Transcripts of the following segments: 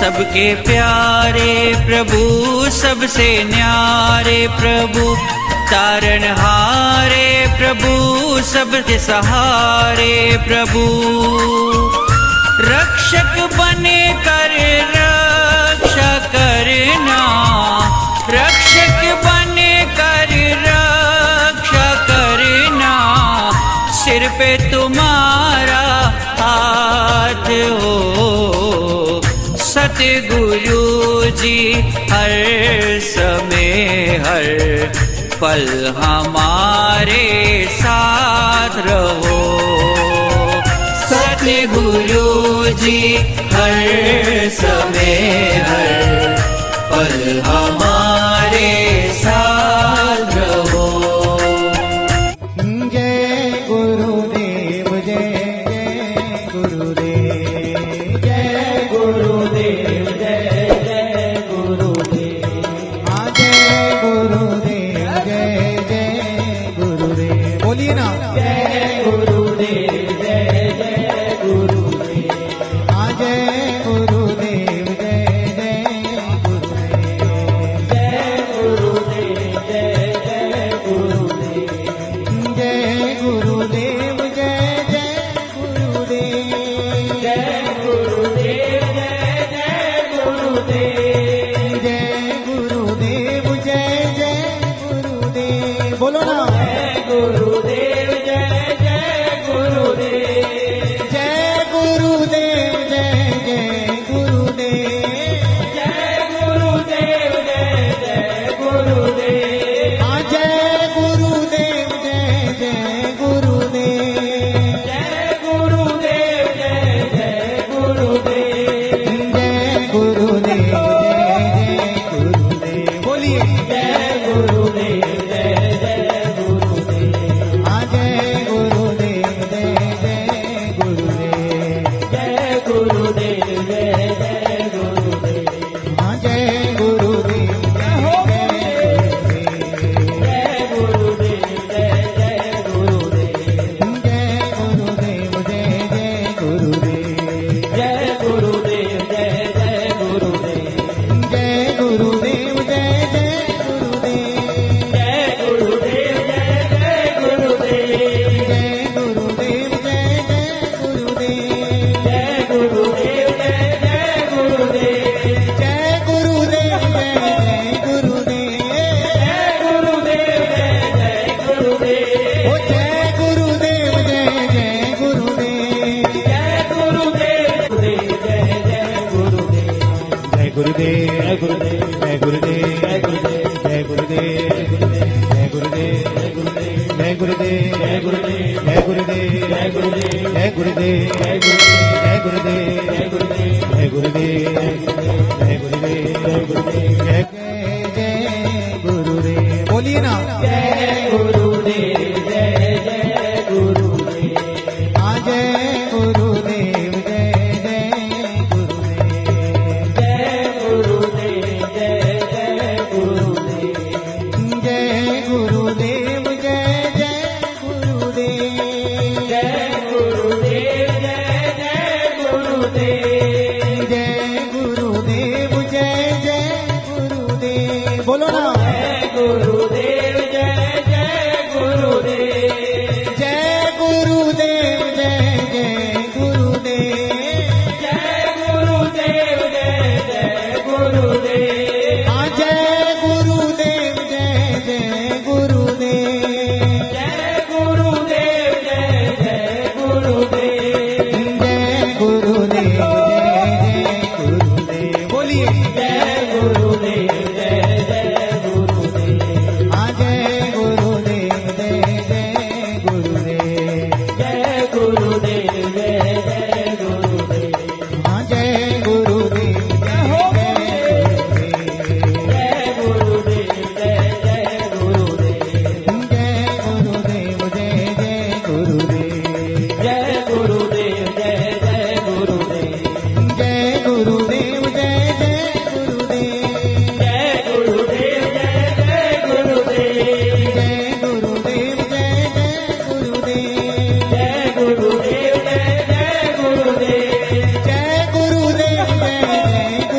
सबके प्यारे प्रभु सबसे न्यारे प्रभु, तारनहारे प्रभु सबके सहारे प्रभु, रक्षक बने कर रक्षा करना, रक्षक बने कर रक्षा करना, सिर पे तुम्हारा हाथ हो। सतगुरु जी हर समय हर पल हमारे साथ रहो। सतगुरु जी हर समय हर पल हमारे साथ रहो। जय गुरुदेव जय जय गुरुदेव, जय गुरुदेव जय जय गुरुदेव, जय गुरुदेव जय जय गुरुदेव। बोलिए ना, जय गुरुदेव जय जय गुरुदेव, जय गुरुदेव जय जय गुरुदेव, जय गुरुदेव जय जय गुरुदेव, जय गुरुदेव जय जय गुरुदेव, जय गुरुदेव जय जय गुरुदेव, जय गुरुदेव जय जय गुरुदेव। बोलो ना, जय गुरुदेव जय जय गुरुदेव, जय गुरुदेव जय जय गुरुदेव, जय गुरुदेव जय जय गुरुदेव, जय गुरुदेव जय जय गुरुदेव, जय गुरुदेव जय जय गुरुदेव, जय गुरुदेव जय जय गुरुदेव। बोलिए, जय गुरुदेव जय जय गुरुदेव, जय गुरुदेव जय जय गुरुदेव, जय गुरुदेव जय जय गुरुदेव, जय गुरुदेव जय हो जय गुरुदेव जय जय गुरुदेव, जय गुरुदेव जय जय गुरुदेव, जय गुरुदेव जय जय गुरुदेव, जय गुरुदेव जय जय गुरुदेव, जय गुरुदेव जय जय गुरुदेव, जय गुरुदेव जय जय गुरुदेव, जय गुरुदेव जय जय गुरुदेव, जय गुरुदेव जय जय गुरुदेव, जय गुरुदेव जय जय गुरुदेव, ओ जय गुरुदेव जय जय गुरुदेव, जय गुरुदेव जय जय गुरुदेव, जय गुरुदेव जय गुरुदेव, जय गुरुदेव जय गुरुदेव, जय गुरुदेव जय गुरुदेव, जय गुरुदेव जय गुरुदेव, जय गुरुदेव जय गुरुदेव, जय गुरुदेव जय गुरुदेव, जय गुरुदेव जय गुरुदेव, जय गुरुदेव जय गुरुदेव, जय गुरुदेव जय गुरुदेव, जय जय गुरुदेव। बोलिए ना, जय गुरुदेव जय जय गुरुदेव, जय गुरुदेव जय जय गुरुदेव, जय गुरुदेव जय जय गुरुदेव, जय गुरुदेव जय जय गुरुदेव, जय गुरुदेव जय जय गुरुदेव, जय गुरुदेव जय जय गुरुदेव। बोलो ना, जय गुरुदेव जय जय गुरुदेव, जय गुरुदेव जय जय गुरुदेव, जय गुरुदेव जय जय गुरुदेव, जय गुरुदेव जय जय गुरुदेव, जय गुरुदेव जय जय गुरुदेव, जय गुरुदेव जय जय गुरुदेव। बोलिए, जय गुरुदेव जय जय गुरुदेव, जय गुरुदेव जय जय गुरुदेव, जय गुरुदेव जय जय गुरुदेव, जय गुरुदेव जय हो जय गुरुदेव जय जय गुरुदेव, जय गुरुदेव जय जय गुरुदेव, जय गुरुदेव जय जय गुरुदेव, जय गुरुदेव जय जय गुरुदेव, जय गुरुदेव जय जय गुरुदेव, जय गुरुदेव जय जय गुरुदेव, जय गुरुदेव जय जय गुरुदेव, जय गुरुदेव जय जय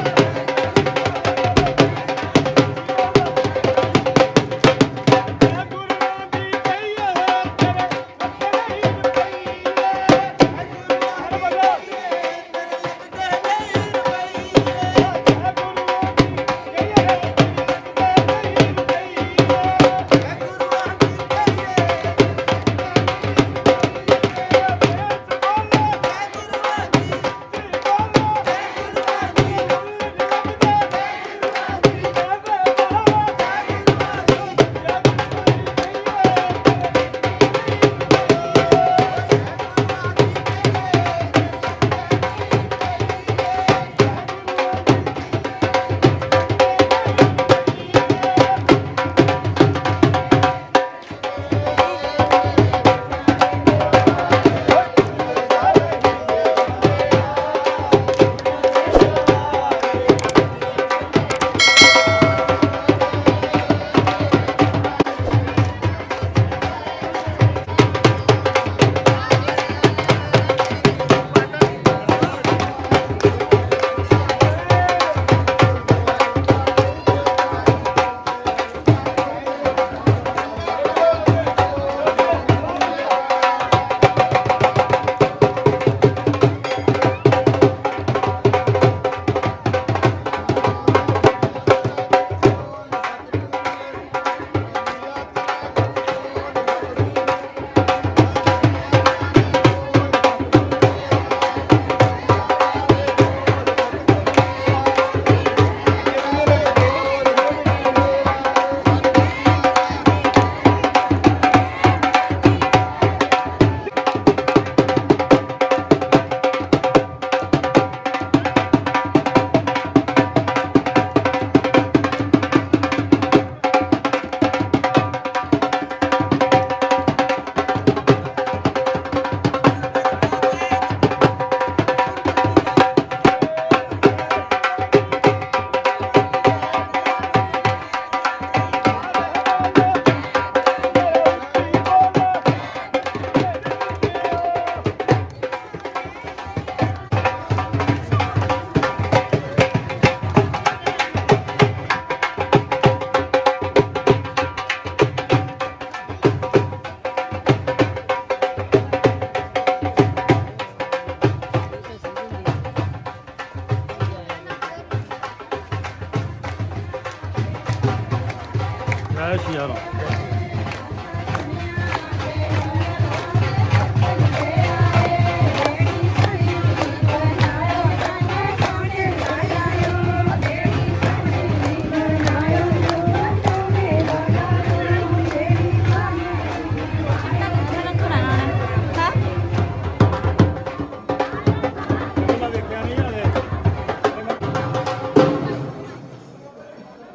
जय सिया राम।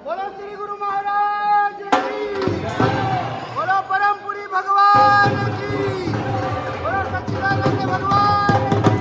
बोलो श्री गुरु महाराज की, बोलो परमपुरी भगवान की, बोलो सच्चिदानंद भगवान की।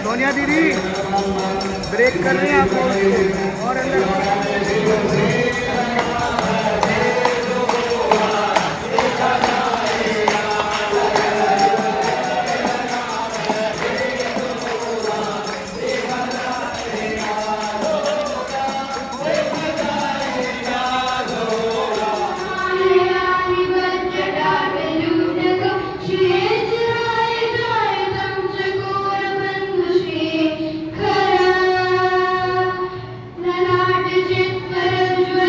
सोनिया दीदी ब्रेक कर रहे हैं आप और अंदर ललाट जित पर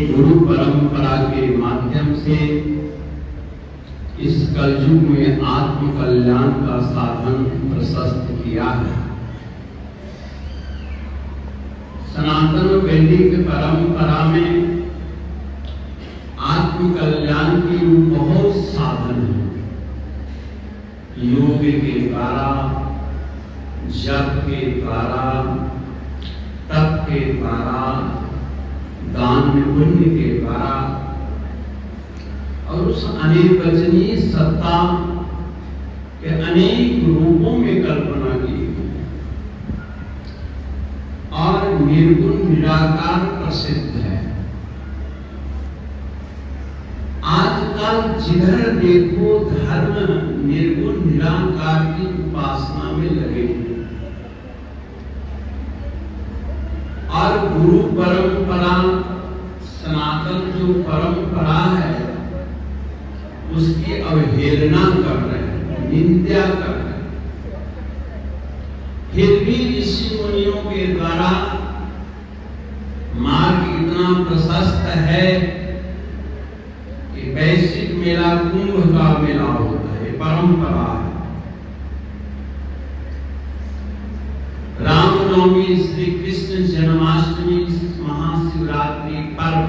गुरु परंपरा के माध्यम से इस कलयुग में आत्म कल्याण का साधन प्रशस्त किया है। सनातन वैदिक परंपरा में आत्म कल्याण के बहुत साधन हैं। योग के द्वारा, जप के द्वारा, तप के द्वारा, दान पुण्य के द्वारा और उस अनिर्वचनीय सत्ता के अनेक रूपों में कल्पना की और निर्गुण निराकार प्रसिद्ध है। आजकल जिधर देखो धर्म निर्गुण निराकार की उपासना में लगे और गुरु परंपरा, सनातन जो परंपरा है उसकी अवहेलना कर रहे हैं, निंदा कर रहे हैं। फिर भी ऋषि मुनियों के द्वारा मार्ग इतना प्रशस्त है कि वैश्विक मेला कुंभ का मेला होता है, परंपरा है। रामनवमी, श्री कृष्ण जन्माष्टमी, महाशिवरात्रि पर्व,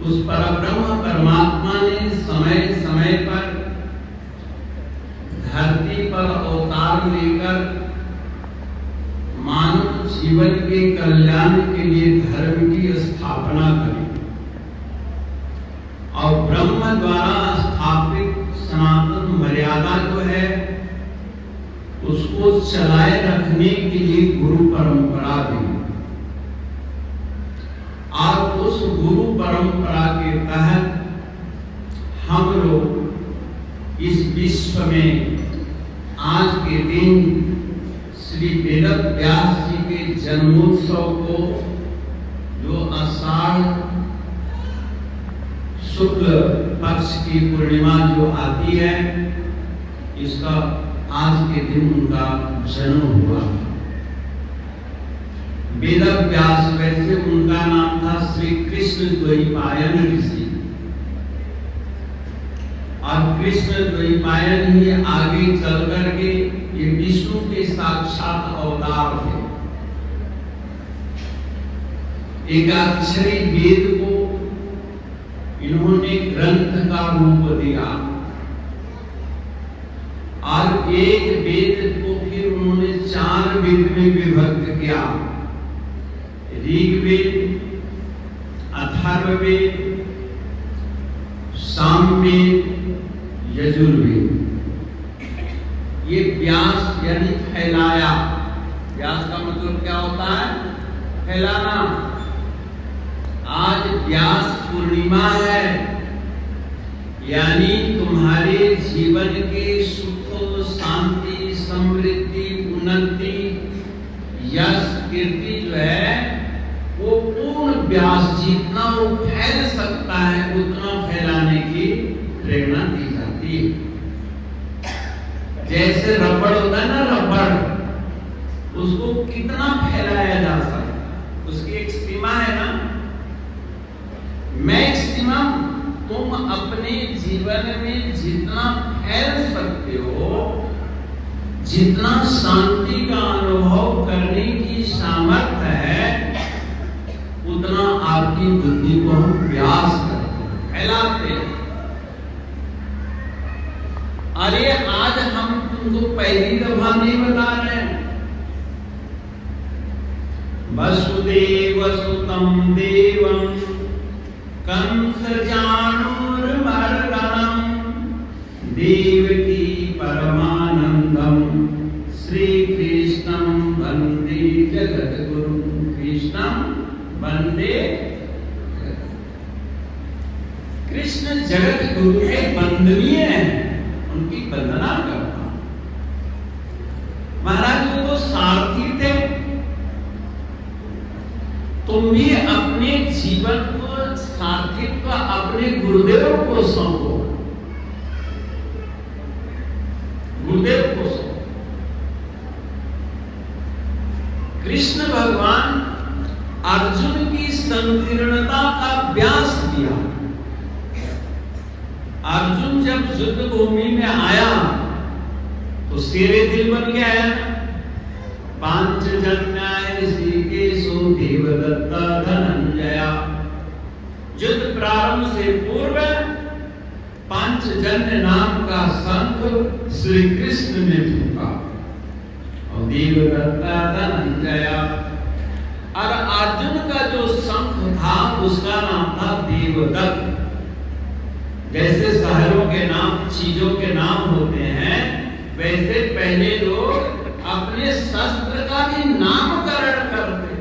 उस परब्रह्म परमात्मा ने समय समय पर धरती पर अवतार लेकर मानव जीवन के कल्याण के लिए धर्म की स्थापना करी और ब्रह्म द्वारा स्थापित सनातन मर्यादा जो है उसको चलाए रखने के लिए गुरु परंपरा दी और उस गुरु परंपरा के तहत हम लोग इस विश्व में आज के दिन श्री वेद व्यास जी के जन्मोत्सव को, जो आषाढ़ शुक्ल पक्ष की पूर्णिमा जो आती है, इसका आज के दिन उनका जन्म हुआ। वेद व्यास, वैसे उनका नाम था श्री कृष्ण द्वैपायन ऋषि और कृष्ण द्वैपायन ही आगे चल करके ये विष्णु के साक्षात अवतार थे। एकाक्षरी वेद को इन्होंने ग्रंथ का रूप दिया और एक वेद को फिर उन्होंने 4 वेद में विभक्त किया। ऋग्वेद, अथर्ववेद, सामवेद, यजुर्वेद। ये व्यास यानी फैलाया। व्यास का मतलब क्या होता है? फैलाना। आज व्यास पूर्णिमा है, यानी तुम्हारे जीवन के सुख, शांति, समृद्धि, उन्नति, यश, कीर्ति जो है वो पूर्ण व्यास, जितना वो फैल सकता है उतना फैलाने की प्रेरणा दी जाती है। जैसे रबड़ होता है ना, रबड़ उसको कितना फैलाया जा सकता है, उसकी एक सीमा है ना, मैक्सिमम। तुम अपने जीवन में जितना फैल सकते हो, जितना शांति का अनुभव करने की सामर्थ्य है, उतना आपकी बुद्धि को हम व्यास करते हैं, फैलाते हैं। अरे आज हम तुमको पहली दफा नहीं बता रहे हैं। वसुदेव सुतम देवम कंस जानूरमर्दनम देवकी परमानंदम श्री कृष्णम वंदे जगद्गुरु। कृष्णम वंदे, कृष्ण जगत गुरु के वंदनीय हैं, उनकी वंदना करता हूं। महाराज वो तो सारथी थे। तुम भी अपने जीवन को सारथित्व अपने गुरुदेव को सौंपो, गुरुदेव को सौंपो। कृष्ण भगवान अर्जुन की संधि अवतीर्णता का व्यास दिया। अर्जुन जब युद्ध भूमि में आया तो शेरे दिल बन के आया। पांचजन्य ऋषिकेशो देवदत्ता धनंजया। युद्ध प्रारंभ से पूर्व पांचजन्य नाम का शंख श्री कृष्ण ने फूंका और देवदत्ता धनंजया। और अर्जुन का जो शंख था उसका नाम था देवदत्त। जैसे शहरों के नाम चीजों के नाम होते हैं, वैसे पहले लोग अपने शस्त्र का भी नामकरण करते,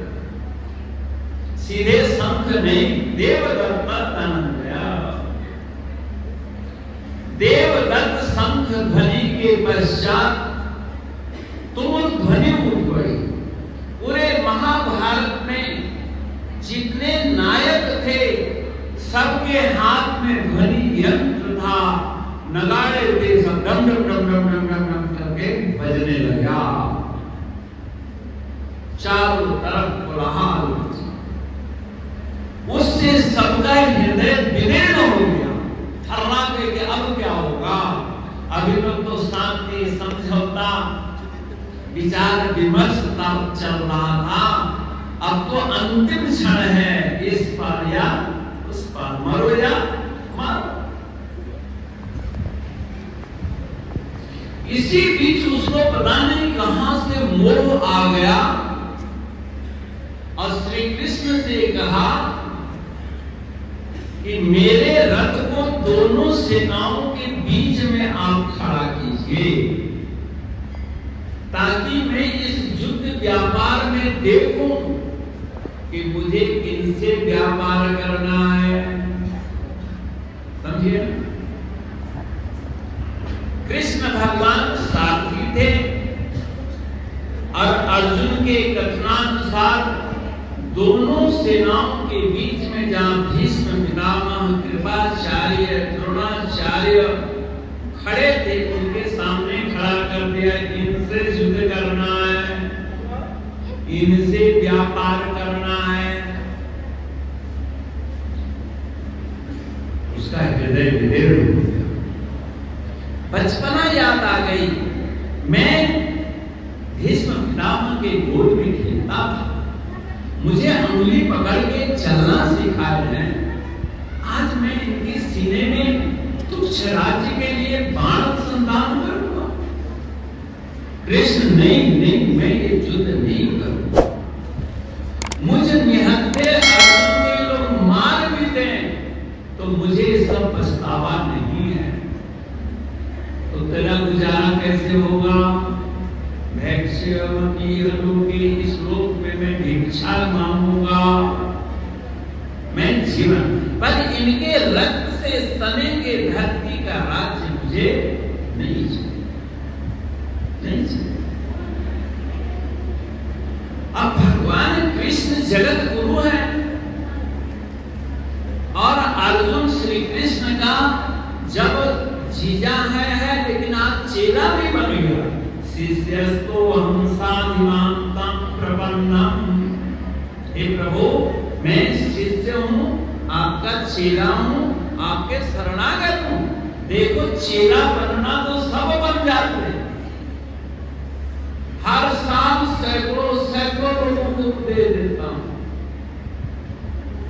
सीधे शंख नहीं, देवदत्त धनंजया। देवदत्त शंख ध्वनि के पश्चात तुमुल ध्वनि उठ गई। पूरे महाभारत में जितने नायक थे सबके हाथ में ध्वनि यंत्र था, नगाड़े थे, सब डम डम डम डम डम डम डम करके बजने लगा। चारों तरफ कोलाहल, उससे सबका हृदय विदीर्ण हो गया। थर्रा के कि अब क्या होगा। अभी तो शांति समझौता विचार विमर्श चल रहा था, अब तो अंतिम क्षण है, इस पार या उस पार, मरो या मरो। इसी बीच उसको पता नहीं कहां से मोह आ गया और श्री कृष्ण से कहा कि मेरे रथ को दोनों सेनाओं के बीच में आप खड़ा कीजिए, ताकि मैं इस युद्ध व्यापार में देखूं कि मुझे किनसे व्यापार करना है। समझिए, कृष्ण भगवान सारथी थे और अर्जुन के कथनानुसार दोनों सेनाओं के बीच में जहां भीष्म पितामह, कृपाचार्य, द्रोणाचार्य खड़े थे, उनके सामने खड़ा कर दिया। इनसे युद्ध करना है, इनसे व्यापार करना है। उसका हृदय विदीर्ण हो गया। बचपना याद आ गई। मैं भीष्म पितामह के गोद में खेलता था, मुझे अंगुली पकड़ के चलना सिखाए हैं। आज मैं इनके सीने में तुच्छ राज्य के लिए बाण संधान करूंगा। कृष्ण नहीं नहीं, मैं ये युद्ध नहीं करूंगा। मुझे निहत्थे अर्जुन के लोग मार भी दें तो मुझे इसका पछतावा नहीं है। तो तेरा गुजारा कैसे होगा? भैक्ष्यवती के इस लोक में मैं भिक्षा मांगूंगा, मैं जीवन, पर इनके रक्त से सने के धरती का राज्य मुझे नहीं चाहिए, नहीं चाहिए। अब भगवान कृष्ण जगत गुरु है और अर्जुन श्री कृष्ण का जब जीजा है लेकिन आप चेला भी बन गया। शिष्यस्तो हम साधिमांतम प्रपन्नम। हे प्रभु, मैं शिष्य हूँ, आपका चेला हूँ, आपके शरणागत हूँ। देखो, चेला बनना तो सब बन जाते, हर साल सैकड़ों सैकड़ों लोगों को दे देता हूँ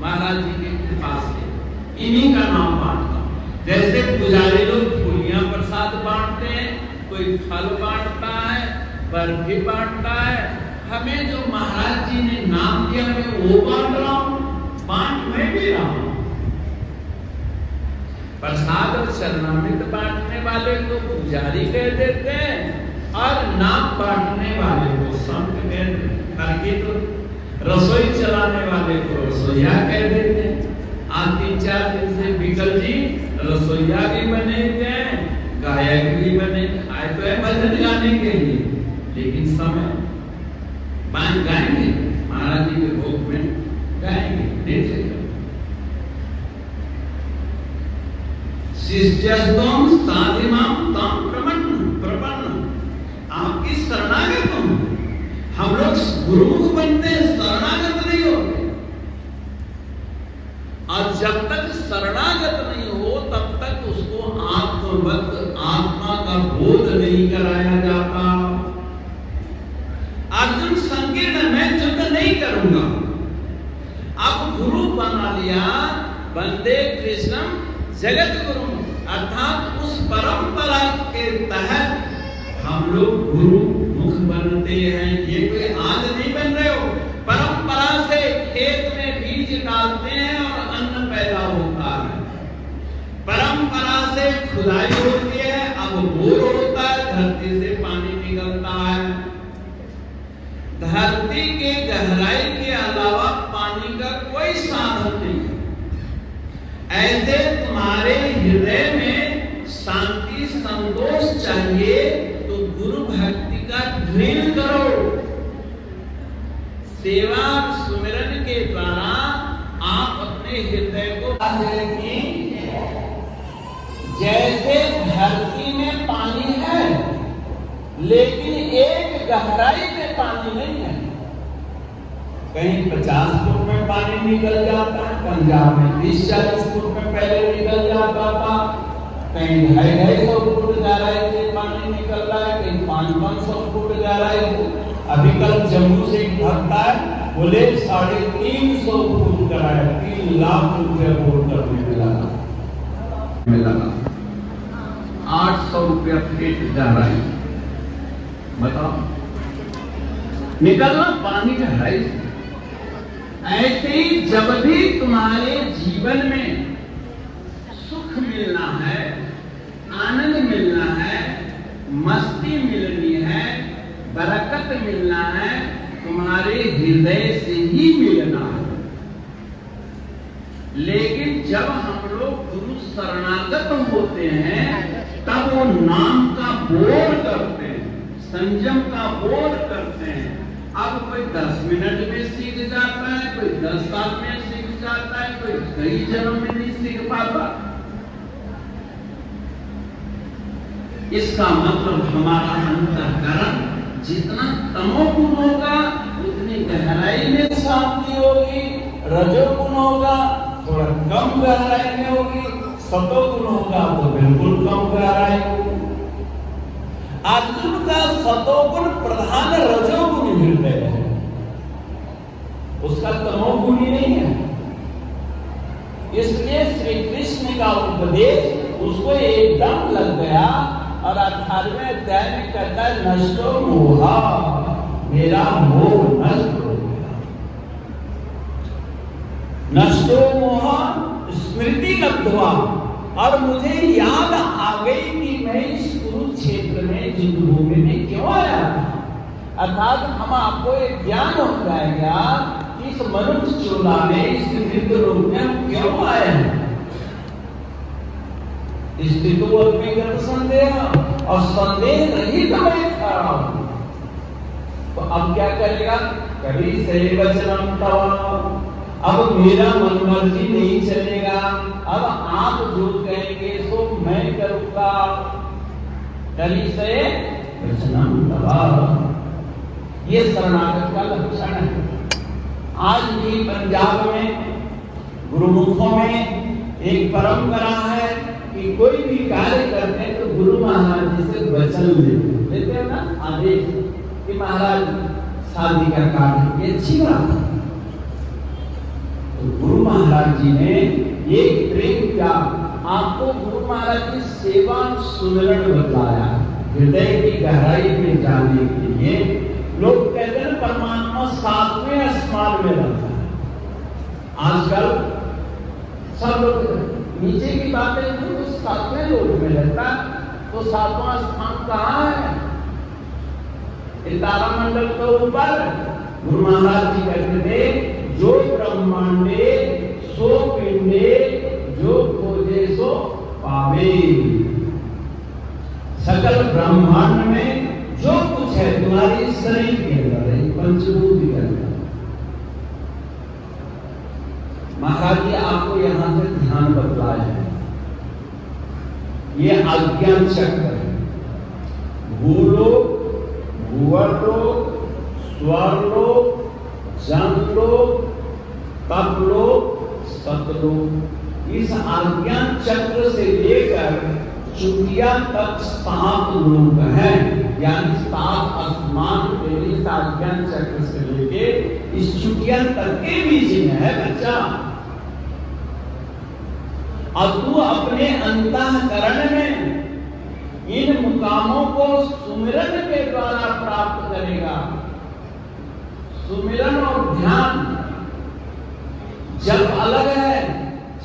महाराज जी की कृपा से। इन्हीं का नाम बांटता हूँ। जैसे पुजारी लोग फूलियां प्रसाद बांटते हैं, कोई फल बांटता है, बर्फी बांटता है, हमें जो महाराज जी ने नाम दिया मैं वो बांट रहा हूं, बांट मैं भी रहा हूं। प्रसाद और चरणामृत बांटने वाले को पुजारी कह देते हैं और नाम बांटने वाले को संत कह देते हैं। तो रसोई चलाने वाले को रसोईया कह देते हैं। आज 3-4 दिन से विकल जी रसोईया भी बने हुए हैं, गायक भी बने, आए तो है भजन गाने के लिए, लेकिन समय गाएंगे महाराज जी के भोग में, गाएंगे। शिष्यस्तम साधिमाम तम प्रपन्न। आपकी शरणागत हूं। हम लोग गुरुमुख बनते हैं, शरणागत नहीं होते। और जब तक शरणागत नहीं हो तब तक उसको आत्मवत आत्मा का बोध नहीं कराया जाता। अर्जुन संकीर्ण मैं युद्ध नहीं करूंगा, अब गुरु बना लिया, वंदे कृष्णम जगत गुरु, अर्थात उस परंपरा के तहत हम लोग गुरु मुख बनते हैं। ये कोई आज नहीं बन रहे हो, परंपरा से खेत में बीज डालते हैं और अन्न पैदा होता है, परंपरा से खुदाई होती है, अब बोर होता है, धरती से पानी निकलता है। धरती के गहराई के अलावा पानी का कोई साधन नहीं है। ऐसे तुम्हारे हृदय में शांति संतोष चाहिए तो गुरु भक्ति का ड्रिल करो। सेवा सुमिरन के द्वारा आप अपने हृदय को जैसे धरती में पानी है लेकिन एक गहराई में पानी नहीं है। कहीं 50 फुट में पानी निकल जाता है, पंजाब में 30-40 फुट में पहले निकल जाता था, कहीं 250 फुट गहराई से पानी निकल रहा है, कहीं 500 फुट गहराई से। अभी कल जम्मू से एक भक्त आए, बोले 350 फुट गहराई, 3 लाख रुपया बोर करने मिला 800 रुपया फीट गहराई। बताओ, निकलना पानी गहराई से। ऐसे ही जब भी तुम्हारे जीवन में सुख मिलना है, आनंद मिलना है, मस्ती मिलनी है, बरकत मिलना है, तुम्हारे हृदय से ही मिलना है। लेकिन जब हम लोग गुरु शरणागत होते हैं तब वो नाम का बोर करते हैं, संयम का बोर करते हैं। अब कोई 10 मिनट में सीख जाता है, कोई 10 साल में सीख जाता है, कोई कई जन्म में नहीं सीख पाता। इसका मतलब हमारा अंतःकरण जितना तमोगुण होगा उतनी गहराई में शांति होगी, रजोगुण होगा थोड़ा कम गहराई में होगी, सतोगुण होगा तो बिल्कुल कम गहराई होगी। अर्जुन का सतोगुण प्रधान रजोगुण हृदय है, उसका तमोगुण ही नहीं है। इसलिए श्री कृष्ण का उपदेश उसको एकदम लग गया और 18वें अध्याय में कहता है नष्टो मोहा, मेरा मोह नष्ट हो गया। नष्टो मोहा स्मृति लब्ध्वा, और मुझे याद आ गई कि मैं इस कुरुक्षेत्र में युद्ध भूमि में क्यों आया था। अर्थात हम आपको एक ज्ञान हो जाएगा कि इस मनुष्य चोला में, इस युद्ध रूप में हम क्यों आए हैं। स्थितो अपने संदेह, और संदेह रहित मैं खड़ा हूं। तो अब क्या करेगा, कभी सही वचनम तवा, अब मेरा मन मर्जी नहीं चलेगा, अब आप जो कहेंगे सो मैं करूंगा। कभी से वचनम तवा, ये शरणागत का लक्षण है। आज भी पंजाब में गुरुमुखों में एक परंपरा है कि कोई भी कार्य करते हैं तो गुरु महाराज जी से वचन लेते हैं ना, आदेश कि महाराज शादी का कार्य, ये अच्छी बात है। तो गुरु महाराज जी ने एक प्रेम किया, आपको गुरु महाराज की सेवा सुमिरन बताया, हृदय की गहराई में जाने के लिए। लोग कहते हैं परमात्मा 7वें आसमान में रहता है। आजकल सब लोग नीचे की बातें तो 7वें लोक में रहता, तो 7वां स्थान कहाँ है? तारामंडल के ऊपर। गुरु महाराज जी कहते थे जो ब्रह्मांडे सो पिंडे, जो खोजे सो पावे। सकल ब्रह्मांड में जो कुछ है तुम्हारी शरीर के अंदर है, पंचभूत के अंदर। महाराज जी आपको यहां से ध्यान बतलाया है, ये अज्ञान चक्र है। भूलोक, भूवर्लोक, स्वर्लोक, जनलोक, तपलोक, भक्त लोग, इस आज्ञा चक्र से लेकर चुटिया तक 7 लोग हैं, यानी 7 आसमान पे इस आज्ञा चक्र से लेके इस चुटिया तक के बीच में है बच्चा। अब तू अपने अंतःकरण में इन मुकामों को सुमिरन के द्वारा प्राप्त करेगा। सुमिरन और ध्यान जब अलग है,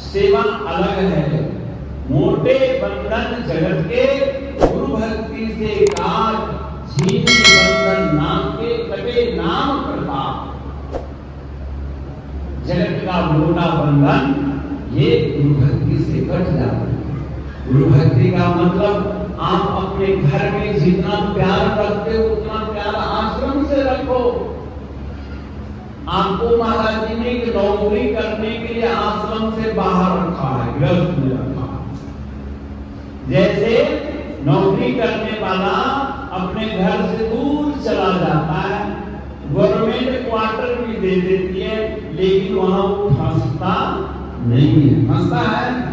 सेवा अलग है। मोटे बंधन जगत के गुरु भक्ति से काट, झील बंधन नाम के कटे नाम प्रताप। जगत का मोटा बंधन ये गुरु भक्ति से कट जाता है। गुरु भक्ति का मतलब आप अपने घर में जितना प्यार रखते हो उतना प्यार आश्रम से रखो। आपको महाराज जी ने एक नौकरी करने के लिए आश्रम से बाहर रखा है, गृहस्थ में रखा है। जैसे नौकरी करने वाला अपने घर से दूर चला जाता है, गवर्नमेंट क्वार्टर भी दे देती है, लेकिन वहां वो फंसता नहीं है। फंसता है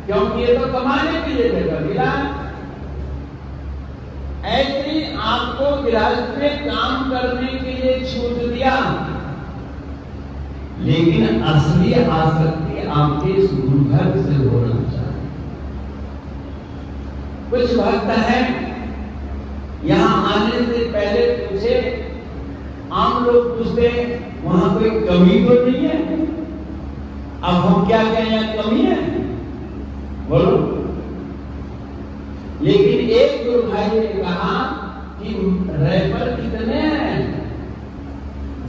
क्योंकि ये तो कमाने के लिए जगह मिला। ऐसे आपको गृहस्थ में काम करने के लिए छूट दिया, लेकिन असली आसक्ति आपके इस गुरु घर से होना चाहिए। कुछ भक्त हैं यहां आने से पहले पूछे, आम लोग पूछते वहां कोई कमी तो नहीं है। अब हम क्या कहें, कमी है बोलो। लेकिन एक गुरु भाई ने कहा कि रैपर कितने हैं,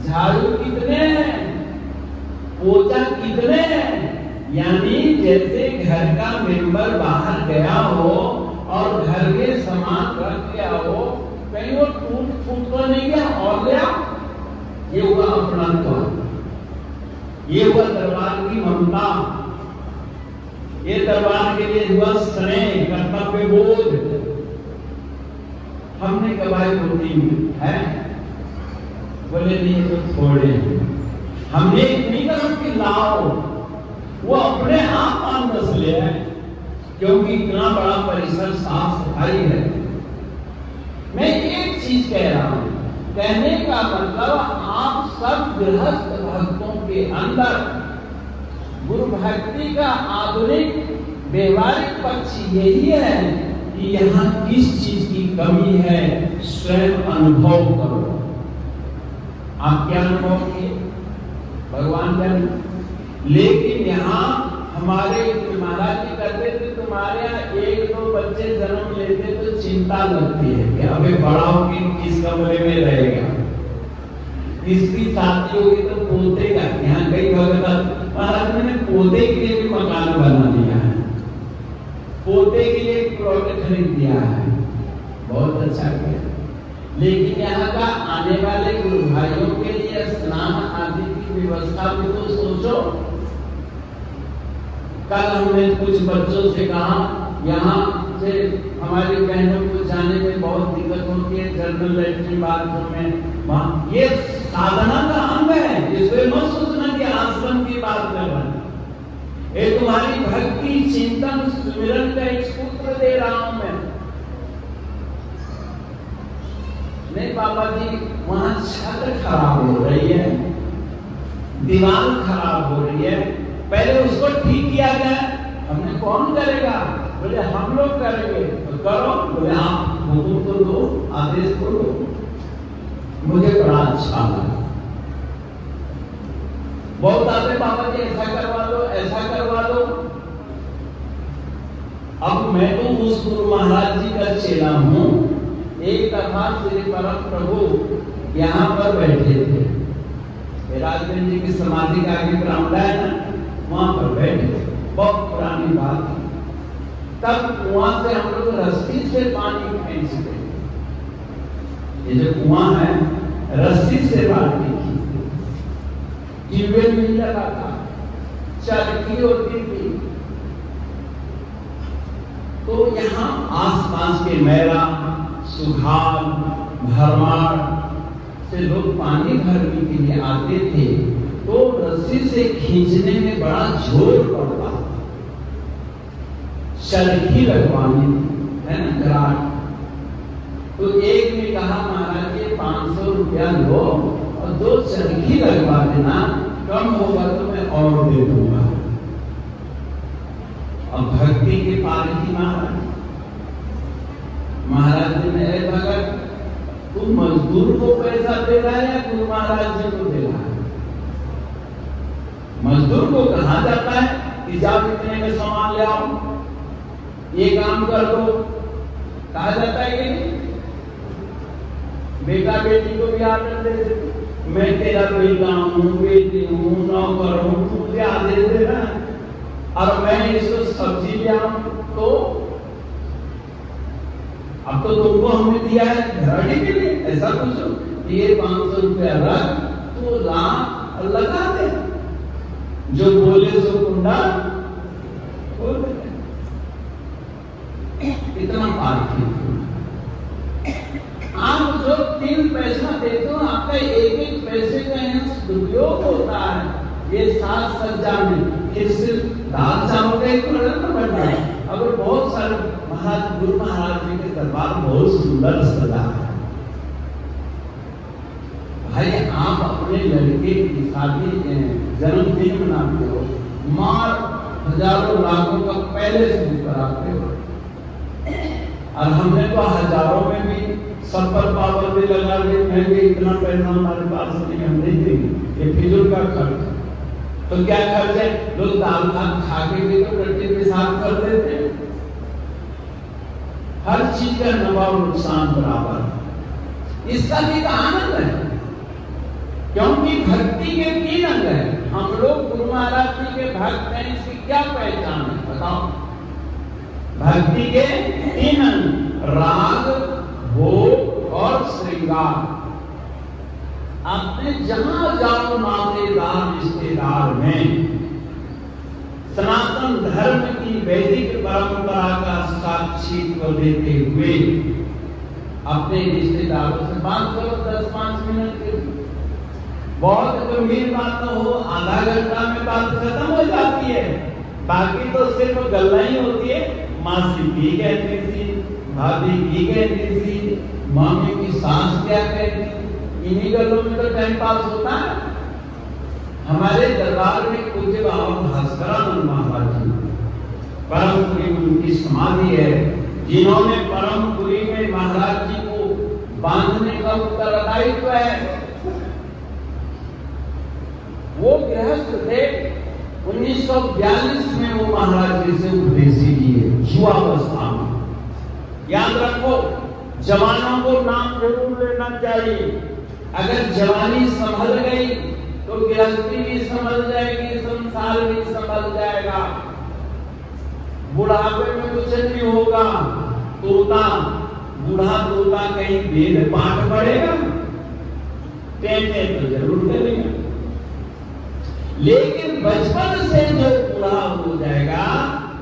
झाड़ू कितने हैं, पोछा कितने हैं। यानी जैसे घर का मेंबर बाहर गया हो और घर में सामान रख गया हो, कहीं वो टूट फूट तो नहीं गया और गया। ये हुआ अपना, ये हुआ दरबार की ममता, ये दरबार के लिए हुआ स्नेह, कर्तव्य बोध। हमने कबाई होती है, बोले नहीं तो छोड़े। हमने नहीं कहा कि लाओ, वो अपने आप आंदस ले है, क्योंकि इतना बड़ा परिसर साफ सफाई है। मैं एक चीज कह रहा हूं, कहने का मतलब आप सब गृहस्थ भक्तों के अंदर गुरु भक्ति का आधुनिक व्यवहारिक पक्ष यही है कि यहाँ किस चीज की कमी है, स्वयं अनुभव करो। आप क्या अनुभव किए, भगवान जाने। लेकिन यहाँ हमारे महाराज जी करते थे, तुम्हारे यहाँ 1-2 बच्चे जन्म लेते तो चिंता लगती है कि अबे बड़ा होगी किस कमरे में रहेगा, किसकी शादी होगी तो पोते का। यहाँ कई भगत महाराज ने पोते के लिए भी मकान बना दिया है, पोते के लिए प्लॉट खरीद दिया है, बहुत अच्छा किया। लेकिन यहाँ का आने वाले गुरु भाइयों के लिए स्नान आदि की व्यवस्था भी तो सोचो। कल हमने कुछ बच्चों से कहा, यहाँ से हमारी बहनों को जाने में बहुत दिक्कत होती है, जनरल लैट्रिन बाथरूम में, वहां ये साधना का अंग है। इसमें मत सोचना कि आश्रम की बात कर रहा है, ये तुम्हारी भक्ति चिंतन सुमिरन का एक सूत्र दे रहा हूं मैं। नहीं बाबा जी, वहां छत खराब हो रही है, दीवार खराब हो रही है, पहले उसको ठीक किया जाए। हमने कौन करेगा, बोले हम लोग करेंगे। तो करो, बोले आप हुकुम तो दो, आदेश तो दो। मुझे बड़ा अच्छा लगा। बहुत आते बाबा जी ऐसा करवा दो, ऐसा करवा दो। अब मैं तो उस गुरु महाराज जी का चेला हूं। एक दफा श्री परम प्रभु यहाँ पर बैठे थे, राजगंज जी की समाधि का आगे बरामदा है ना, वहां पर बैठे, बहुत पुरानी बात है। तब कुआं से हम लोग रस्सी से पानी खींचते, ये जो कुआं है रस्सी से पानी खींचते, ट्यूबवेल नहीं लगा था, चरखी होती थी। तो यहाँ आसपास के मेरा सुखाल भरमार से लोग पानी भरने के लिए आते थे। तो रस्सी से खींचने में बड़ा जोर पड़ता, चरखी लगवानी है ना ग्राट। तो एक ने कहा महाराज ये 500 रुपया लो और 2 चरखी लगवा देना, कम होगा तो मैं और दे दूंगा। अब भक्ति के पारखी महाराज जी ने भगत तू मजदूर को पैसा दे रहा है या गुरु महाराज जी को दे रहा है? मजदूर को कहा जाता है कि जाओ इतने में सामान ले आओ, ये काम कर दो, कहा जाता है कि नहीं? बेटा बेटी को भी आदर दे देते, मैं तेरा बेटा हूँ, बेटी हूँ, नौकर हूँ, तू मुझे आदेश दे रहा है और मैं इसको सब्जी ले आऊं तो अब तो तुमको हमने दिया है घराने के लिए, ऐसा कुछ ये 500 रुपया रख तो ला और लगा दे, जो बोले सो कुंडा खोल दे। इतना पारखी आप जो 3 पैसा देते हो आपका एक पैसे का यहाँ दुरुपयोग होता है। ये साज सज्जा में फिर सिर्फ दाल चावल का एक प्रकरण बन रहा है। अगर बहुत सारे महाराज गुरु महाराज जी के दरबार बहुत सुंदर सजा है। भाई आप अपने लड़के की शादी जन्मदिन मनाते हो, मार हजारों लाखों का पहले से बुक कराते हो, और हमने तो हजारों में भी सब पर पाबंदी लगा दी, मैं भी इतना पैसा हमारे पास नहीं, हम नहीं देंगे, ये फिजूल का खर्च। तो क्या खर्च है? लोग दाल भात खा के भी तो रट्टे पेशाब कर देते हैं। हर चीज का नफा और नुकसान बराबर। इसका भी एक आनंद है, क्योंकि भक्ति के 3 अंग है। हम लोग गुरु महाराज जी के भक्त हैं, इसकी क्या पहचान है बताओ? भक्ति के 3 अंग, राग, भोग और श्रृंगार। आपने जहां जाओ नातेदार रिश्तेदार में सनातन धर्म की वैदिक परंपरा का साक्षीत्व देते हुए अपने रिश्तेदारों से बात करो 10-5 मिनट के। बहुत गंभीर बात तो हो, आधा घंटा में बात खत्म हो जाती है, बाकी तो सिर्फ गल्ला ही होती है। मासी की कहती थी, भाभी की कहती थी, मामी की सास क्या कहती, इन्हीं गलों में तो टाइम पास होता है। हमारे दरबार में पूज्य बाबा भास्करानंद महाराज जी परमपुरी में उनकी समाधि है, जिन्होंने परमपुरी में महाराज जी को बांधने का उत्तरदायित्व है। वो गृहस्थ थे, 1942 में वो महाराज जी से उपदेश किए युवावस्था में। याद रखो, जवानों को नाम जरूर लेना चाहिए। अगर जवानी संभल गई तो गृहस्थी भी संभल जाएगी, संसार भी संभल जाएगा। बुढ़ापे में कुछ नहीं होगा। तोता, बूढ़ा तोता कहीं वेद पाठ पढ़ेगा, कहते तो जरूर करेगा, लेकिन बचपन से जो बूढ़ा हो जाएगा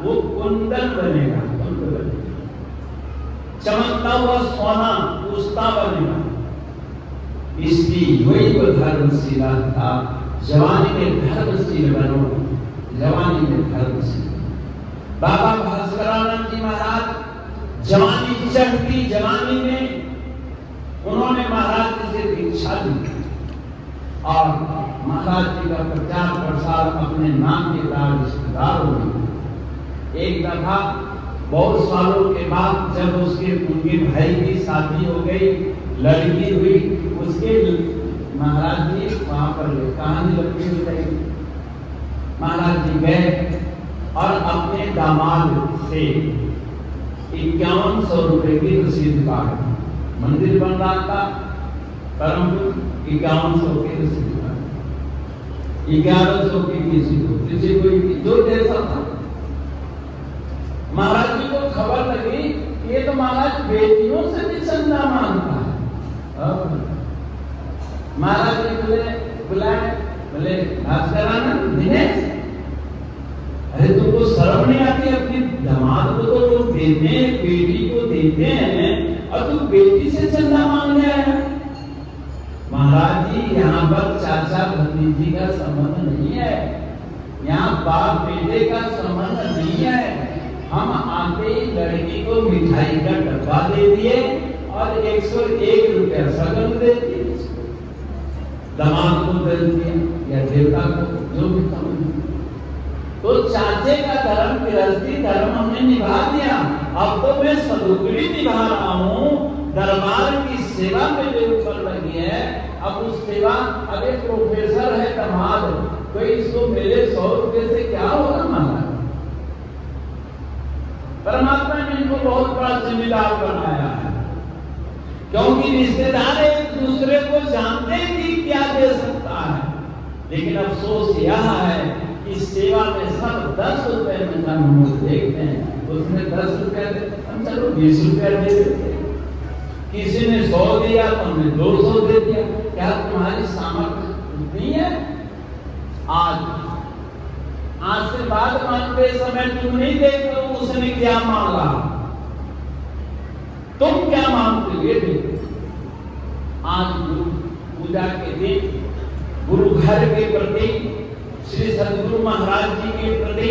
वो कुंदन बनेगा, चमकता हुआ सोना पूछता बनेगा। इसलिए वही वो धर्मशीला था। जवानी में धर्मशील बनो, जवानी में धर्मशील। बाबा भास्करानंद जी महाराज जवानी चढ़ती जवानी में उन्होंने महाराज जी से दीक्षा ली और महाराज जी का प्रचार प्रसार अपने नाम के दार रिश्तेदारों में। एक दफा बहुत सालों के बाद जब उनके भाई की शादी हो गई, लड़की हुई, उसके महाराज जी वहां पर कहानी लड़की हो गई। महाराज जी गए और अपने दामाद से 5100 रुपए की रसीद काटी। मंदिर बन रहा था, परंतु 5100 की रसीद काटी, 1100 की किसी को जो जैसा था। महाराज जी को खबर लगी, ये तो महाराज बेटियों से भी चंदा मांगता है। महाराज जी बुलाए, बोले भास्करानंद, दिनेश, अरे तुमको शर्म नहीं आती? अपनी दामाद को तो तुम देते हैं, बेटी को देते हैं, और तुम बेटी से चंदा मांगने आया। महाराज जी दादी, यहाँ पर चाचा भतीजी का संबंध नहीं है, यहाँ बाप बेटे का संबंध नहीं है। हम आते ही लड़की को मिठाई का डब्बा दे दिए और 101 रुपया सगन दे दिए, दामाद को दे दिया या देवता को, जो भी समझ। तो चाचे का धर्म, गृहस्थी धर्म हमने निभा दिया। अब तो मैं सदुगड़ी निभा रहा हूँ, दरबार की सेवा मेरे ऊपर लगी है। अब उस सेवा, अब एक प्रोफेसर है दामाद, तो इसको मेरे 100 रुपये से क्या होगा महाराज? परमात्मा ने इनको बहुत बड़ा जिम्मेदार बनाया है, क्योंकि रिश्तेदार एक दूसरे को जानते कि क्या दे सकता है। लेकिन अफसोस यह है कि सेवा में सब 10 रुपए में का नोट देखते हैं, उसने 10 रुपया दे, हम चलो 20 रुपया दे देते। किसी ने 100 दिया तो हमने 200 दे दिया। क्या तुम्हारी सामर्थ्य उतनी है? आज से बाद मांगते समय तुम नहीं देखते हो उसने क्या मांगा, तुम क्या मांगते हो ये देखो। आज गुरु पूजा के दिन गुरु घर के प्रति, श्री सद्गुरु महाराज जी के प्रति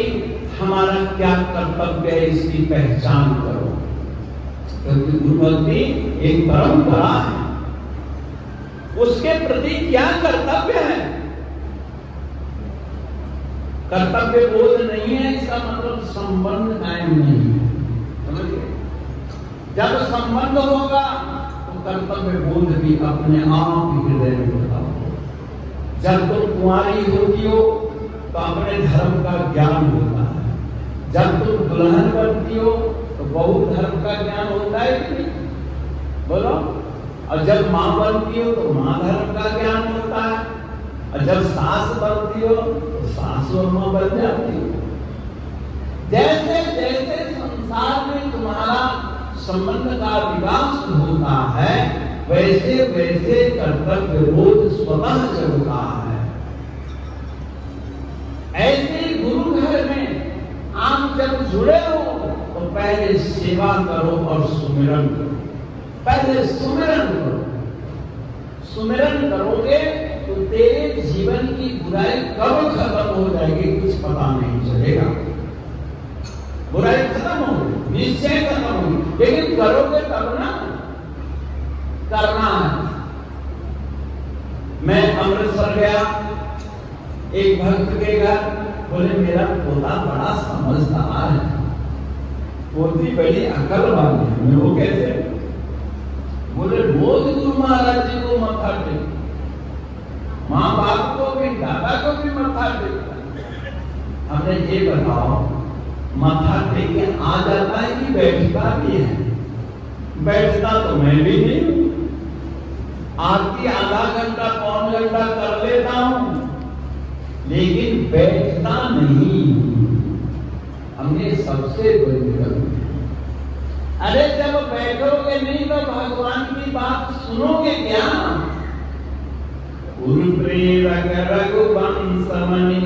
हमारा क्या कर्तव्य है, इसकी पहचान करो। क्योंकि गुरु भक्ति एक परंपरा है, उसके प्रति क्या कर्तव्य है। कर्तव्य बोध नहीं है, इसका मतलब संबंध कायम नहीं है, समझिए। जब संबंध होगा तो कर्तव्य बोध भी अपने आप हृदय में होता हो। जब तुम कुंवारी होती हो तो अपने धर्म का ज्ञान होता है, जब तुम दुल्हन बनती हो तो बहुत धर्म का ज्ञान होता है कि नहीं, बोलो। और जब माँ बनती हो तो माँ धर्म का ज्ञान होता है, और जब सास बनती हो तो सासु अम्मा बन जाती हो। जैसे जैसे संसार में तुम्हारा संबंध का विकास होता है, वैसे वैसे कर्तव्य बोध स्वतः चलता है। ऐसे गुरु घर में आप जब जुड़े हो तो पहले सेवा करो और सुमिरन करो। पहले सुमिरन करो, सुमिरन करोगे तो तेरे जीवन की बुराई कब खत्म हो जाएगी कुछ पता नहीं चलेगा। बुराई खत्म होगी, निश्चय खत्म होगी, लेकिन करोगे तब ना। करना है। मैं अमृतसर गया, एक भक्त के घर, बोले मेरा पोता बड़ा समझदार है, पोती बड़ी अकल वाली है। मैं वो कैसे? बोले रोज गुरु महाराज जी को मत्था टेक, माँ बाप को भी, दादा को भी मत्था टेकता। हमने ये बताओ, मत्था टेक के आ जाता है कि बैठता भी है? बैठता तो मैं भी नहीं हूं, आरती आधा घंटा पौन घंटा कर लेता हूं, लेकिन बैठता नहीं। हमने सबसे बड़ी गलती। अरे जब बैठोगे नहीं तो भगवान की बात सुनोगे क्या? प्रेरक रघुवंश मणि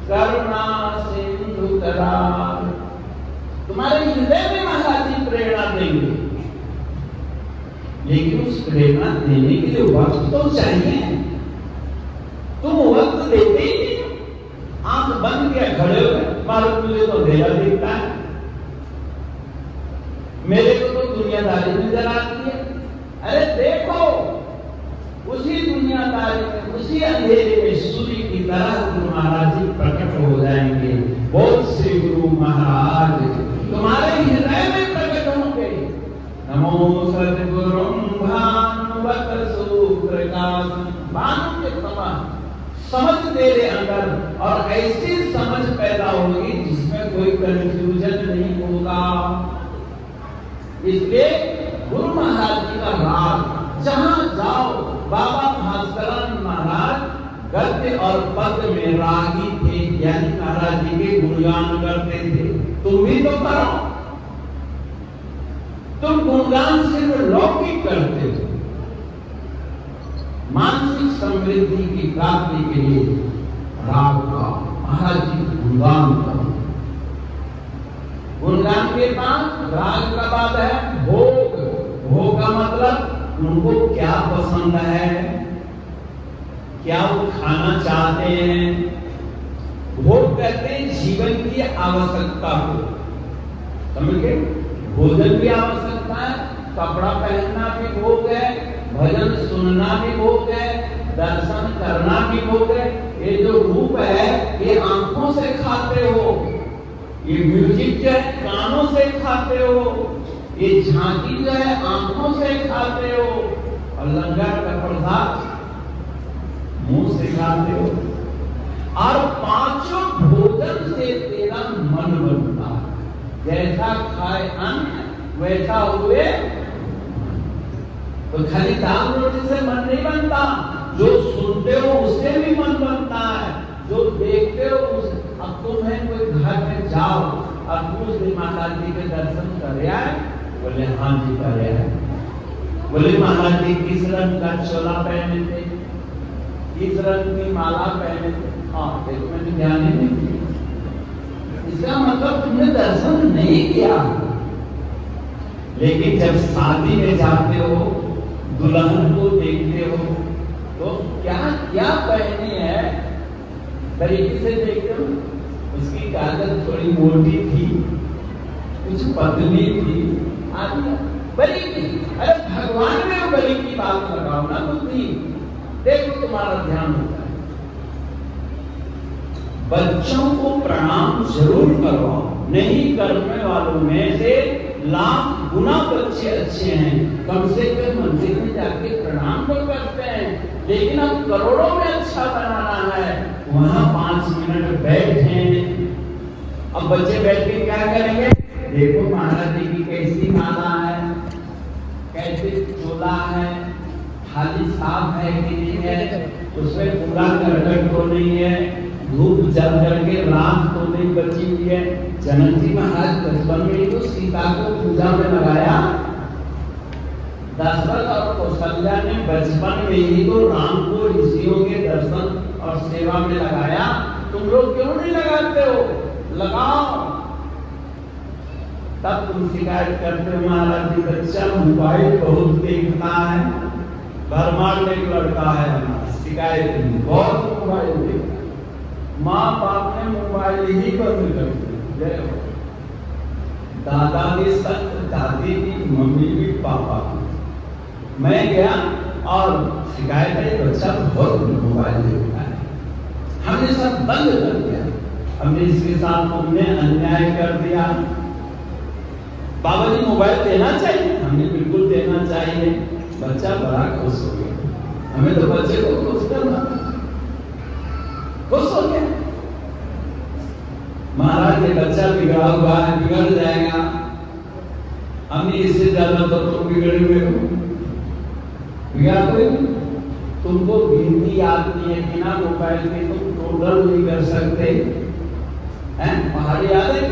करुणा सिंधु करार। तुम्हारे हृदय में महाराज जी प्रेरणा देंगे, लेकिन उस प्रेरणा देने के लिए वक्त तो चाहिए। तुम वक्त देते ही नहीं, आंख बंद किया खड़े हो गए, मालूम मुझे तो अंधेरा दिखता है, मेरे को तो दुनियादारी नजर आती है। अरे देखो, उसी दुनियादारी में, उसी अंधेरे में सूर्य की तरह गुरु महाराज जी प्रकट हो जाएंगे। बोल श्री गुरु महाराज तुम्हारे हृदय में प्रकट होंगे। नमो सद्गुरु भानुवत सुप्रकाश। भानु के समान समझ तेरे अंदर, और ऐसी समझ पैदा होगी जिसमें कोई कंफ्यूजन नहीं होगा। इसलिए गुरु महाराज जी का राग जहां जाओ, बाबा भास्करन महाराज गद्य और पद्य में रागी थे, यानी महाराज जी के गुणगान करते थे। तुम भी तो करो। तुम गुणगान सिर्फ लौकिक करते हो, मानसिक समृद्धि की प्राप्ति के लिए राग का महाराज जी गुणगान करो। गुणगान के बाद राग का बाद है भोग। भोग का मतलब उनको क्या पसंद है, क्या वो खाना चाहते हैं? भोग कहते हैं जीवन की आवश्यकता को, समझ गए? भोजन भी आवश्यकता है, कपड़ा पहनना भी भोग है, भजन सुनना भी भोग है, दर्शन करना भी भोग है। ये जो रूप है ये आंखों से खाते हो, ये म्यूजिक जो है कानों से खाते हो, ये झांकी जो है आंखों से खाते हो, और लंगर का प्रसाद मुंह से खाते हो। और पांचों भोजन से तेरा मन बनता है, जैसा खाए अन्न वैसा हुए। तो खाली दाल रोटी से मन नहीं बनता, जो सुनते हो उससे भी मन बनता है, जो देखते हो उस। अब तुम्हें कोई घर में जाओ और पूछ दे महाराज जी के दर्शन कर आए, बोले हाँ जी कर आए। बोले महाराज जी किस रंग का चोला पहने थे, किस रंग की माला पहने थे? हाँ देखो मैंने ध्यान ही नहीं किया। इसका मतलब तुमने दर्शन नहीं किया। लेकिन जब शादी में जाते हो, दुल्हन को देखते हो, तो क्या क्या पहनी है तरीके से देखते हो। उसकी काजल थोड़ी मोटी थी, कुछ पतली थी, आदि बड़ी थी। अरे भगवान में बड़ी की बात लगाओ ना, बुद्धि देखो तुम्हारा ध्यान होता है। बच्चों को प्रणाम जरूर करवाओ, नहीं करने वालों में से लाख गुना बच्चे अच्छे हैं। कम से कम मंदिर में जाके प्रणाम तो करते हैं, लेकिन अब करोड़ों में अच्छा बनाना है, वहां 5 मिनट बैठे। अब बच्चे बैठ के क्या करेंगे? देखो महाराज जी की कैसी माला है, कैसे चोला है, थाली साफ है कि नहीं है, उसमें पूरा करकट तो नहीं है, धूप जल करके रात तो नहीं बची हुई है। जनक जी महाराज बचपन में तो सीता को पूजा में लगाया, दशरथ और कौशल्या ने बचपन में ही तो राम को ऋषियों के दर्शन और सेवा में लगाया। तुम लोग क्यों नहीं लगाते हो? लगाओ। तब तुम शिकायत करते हो महाराज जी बच्चा मोबाइल बहुत देखता है, भरमार एक लड़का है हमारा, शिकायत नहीं, बहुत मोबाइल देखता। माँ बाप ने मोबाइल ही बंद कर दिया। दादा भी सख्त, दादी भी, मम्मी भी, पापा भी। मैं गया और शिकायत है बच्चा बहुत मोबाइल देखता है, हमने सब बंद कर दिया। हमने इसके साथ तुमने अन्याय कर दिया। बाबा जी मोबाइल देना चाहिए, हमने बिल्कुल देना चाहिए। बच्चा बड़ा खुश हो गया। हमें तो बच्चे को खुश करना, खुश हो गया। महाराज ये बच्चा बिगड़ा हुआ है, बिगड़ जाएगा, हमने इससे ज्यादा तो तुम बिगड़े हुए हो। बिगड़ा कोई तुमको गिनती आती है, बिना मोबाइल के तुम टोटल नहीं कर सकते हैं। पहाड़ी याद है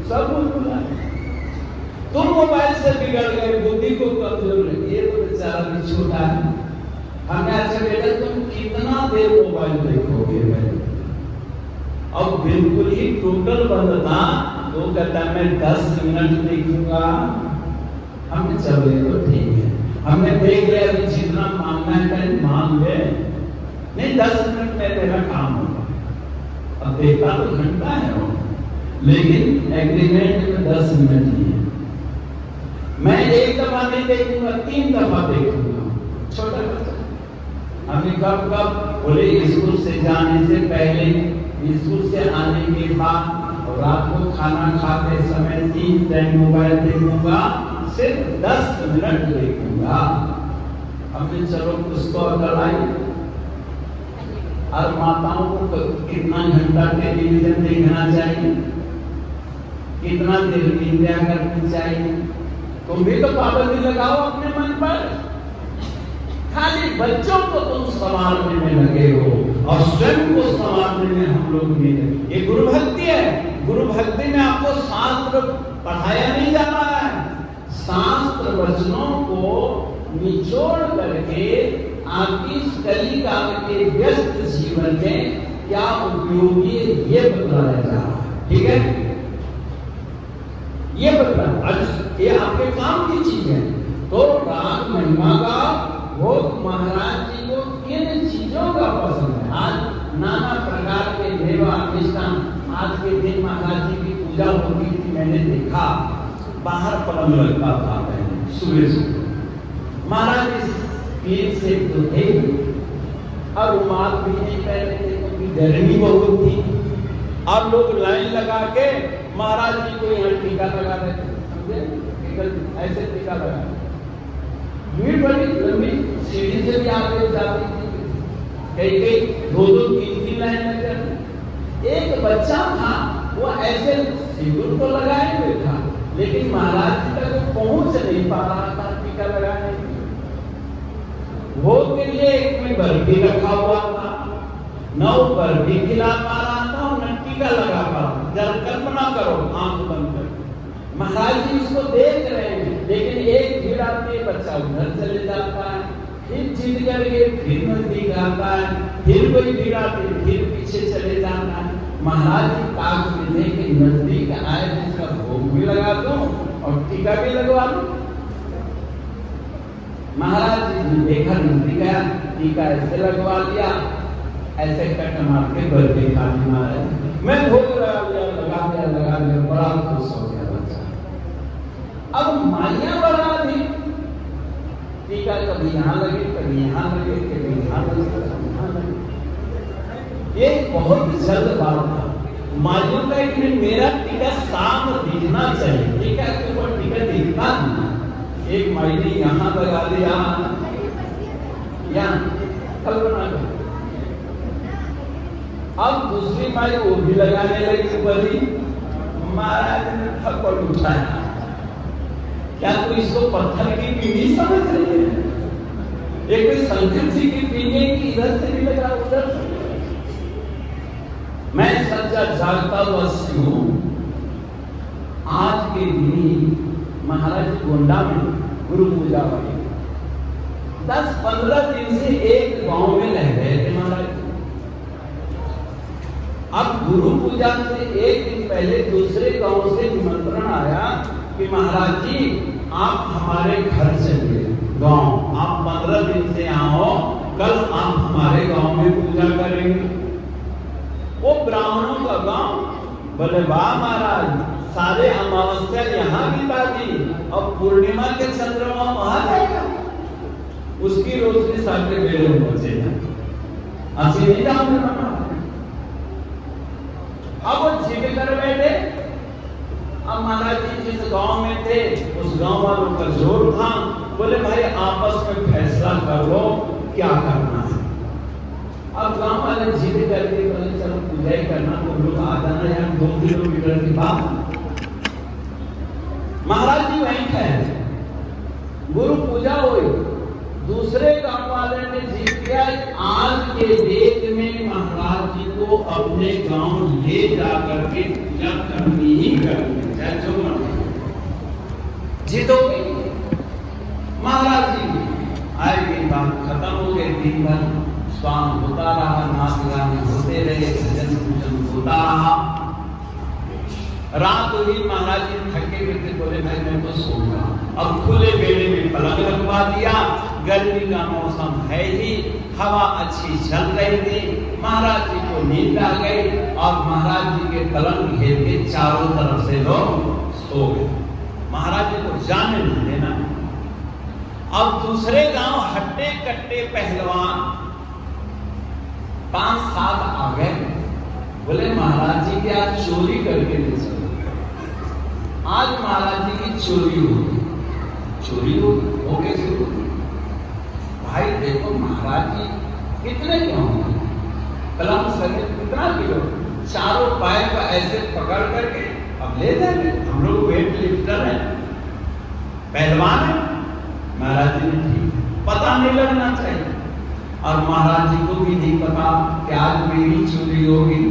सब बोला, तुम मोबाइल से बिगड़ गए, बुद्धि को कमजोर है। ये तो बेचारा भी छोटा है। हमने अच्छा बेटा तुम कितना देर मोबाइल देखोगे? अब बिल्कुल ही टोटल बंद था, तो कहता मैं 10 मिनट देखूंगा। हमने चलो ये तो ठीक है, हमने देख लिया, अभी जितना मांगना है मांग ले, नहीं 10 मिनट में तेरा काम होगा। अब देखता तो घंटा है वो, लेकिन एग्रीमेंट में 10 मिनट ही है। मैं एक दफा नहीं देखूंगा, 3 दफा देखूंगा। छोटा बच्चा हमें कब कब बोले स्कूल से जाने से पहले, स्कूल से आने के बाद और रात को खाना खाते समय 3 टाइम मोबाइल देखूंगा, सिर्फ 10 मिनट देखूंगा। हमने चलो उसको अकल आई। और माताओं को कितना घंटा टेलीविजन देखना चाहिए, कितना देर निंदा करनी चाहिए? तुम भी तो पाबंदी लगाओ अपने मन पर। खाली बच्चों को तुम संभालने में लगे हो और स्वयं को संभालने में हम लोग नहीं लगे। ये गुरु भक्ति है। गुरु भक्ति में आपको शास्त्र पढ़ाया नहीं जा रहा है, शास्त्र वचनों को निचोड़ करके आपकी कलिकाल के व्यस्त जीवन में क्या उपयोगी ये बतलाया जा रहा है। ठीक है, ये बतला, ये आपके काम की चीज है। तो राग महिमा का भोग महाराज जी को किन चीजों का पसंद है। आज नाना प्रकार के मेवा मिष्ठान, आज के दिन महाराज जी की पूजा होती थी, मैंने देखा बाहर पलंग रखा था सुबह सुबह। महाराज इस पीर से तो थे और रुमाल भी नहीं पहने थे क्योंकि गर्मी बहुत थी। अब लोग लाइन लगा के महाराज जी को यहाँ टीका लगा रहे थे, समझे? ऐसे टीका लगा, भीड़ बड़ी लंबी, सीढ़ी से भी आगे जाती थी, कई कई 2-2, 3-3 लाइन लग जाती। एक बच्चा था वो ऐसे सिंदूर को लगाए हुए था, लेकिन महाराज जी तक पहुंच नहीं पा रहा था टीका लगाने के लिए। भोग के लिए एक में बर्फी रखा हुआ था, न वो बर्फी खिला पा रहा था और न टीका लगा पा रहा। जरा कल्पना करो, आंख बंद कर, महाराज जी इसको देख रहे हैं, लेकिन एक भीड़ आती है, बच्चा उधर चले जाता है, फिर जिद करके फिर नजदीक आता है, फिर कोई भीड़ आती है, फिर पीछे चले जाता है। महाराज जी ताक में के नजदीक आए, जिसका भोग भी लगा दो और टीका भी लगवा दो। महाराज जी ने देखा, नजदीक आया, टीका ऐसे लगवा लिया, ऐसे कट मार के बर्फी खा ली महाराज। मैं भोग लगा दिया, बड़ा खुश हो गया बच्चा। अब माइया बना दी, टीका कभी यहाँ लगे, कभी यहाँ लगे, कभी यहाँ लगे, कभी यहाँ लगे। ये बहुत जल्द बात था। माइयों का एक मेरा टीका साफ दिखना चाहिए, टीका के ऊपर टीका दिखता नहीं। एक माई ने यहाँ लगा दिया, यहाँ कल्पना करो। अब दूसरी माई वो भी लगाने लगी बड़ी, महाराज ने थप्पड़ उठाया। क्या तू इसको पत्थर की पीढ़ी समझ रही है? एक कोई शंकर जी की पीढ़ी की इधर से भी लगा, उधर से। मैं सच्चा जागता हुआ सिंह हूं। आज के दिन महाराज गोंडा में गुरु पूजा हुई, 10-15 दिन से एक गांव में रह गए थे महाराज। अब गुरु पूजा से एक दिन पहले दूसरे गांव से निमंत्रण आया कि महाराज जी आप हमारे घर चलिए गांव, आप 15 दिन से आओ, कल आप हमारे गांव में पूजा करेंगे। वो ब्राह्मणों का गांव। बोले वाह महाराज, सारे अमावस्या यहाँ बिता दी और पूर्णिमा के चंद्रमा वहां जाएगा, उसकी रोशनी सारे बेड़े में पहुंचेगा। ऐसी नहीं जाऊंगा। अब वो जिद कर बैठे। अब महाराज जी जिस गांव में थे उस गांव वालों का जोर था, बोले भाई आपस में फैसला कर लो क्या करना है। अब गांव वाले जिद करके बोले चलो पूजा ही करना, तुम लोग आ जाना यार, 2 किलोमीटर की बात। महाराज जी वहीं थे, गुरु पूजा हुई। दूसरे गांव वाले ने जिद किया, आज के डेट में महाराज जी को अपने गांव ले जाकर के पूजा करनी ही करनी, चाहे जो जिद हो गई। महाराज जी आएगी, बात खत्म हो गई। दिन भर स्वांग होता रहा, नाच गाने होते रहे, भजन पूजन होता रहा। रात हुई, महाराज जी थके हुए थे, बोले भाई मैं तो सोऊंगा। अब खुले बेड़े में पलंग रखवा दिया, गर्मी का मौसम है ही, हवा अच्छी चल रही थी। महाराज जी को नींद आ गई और महाराज जी के पलंग घेर के चारों तरफ से लोग सो गए। महाराज जी को जाने नहीं देना। अब दूसरे गांव हट्टे कट्टे पहलवान 5-7 आ गए, बोले महाराज जी की आज चोरी करके ले चलो। आज महाराज जी की चोरी होगी। चोरी हो कैसे होगी? भाई देखो महाराज जी कितने क्यों होंगे, कलम सके कितना किलो, चारों पैर को ऐसे पकड़ करके अब ले देंगे। हम लोग वेट लिफ्टर हैं, पहलवान है। महाराज जी ने ठीक, पता नहीं लगना चाहिए। और महाराज जी को भी नहीं पता कि आज मेरी चोरी होगी।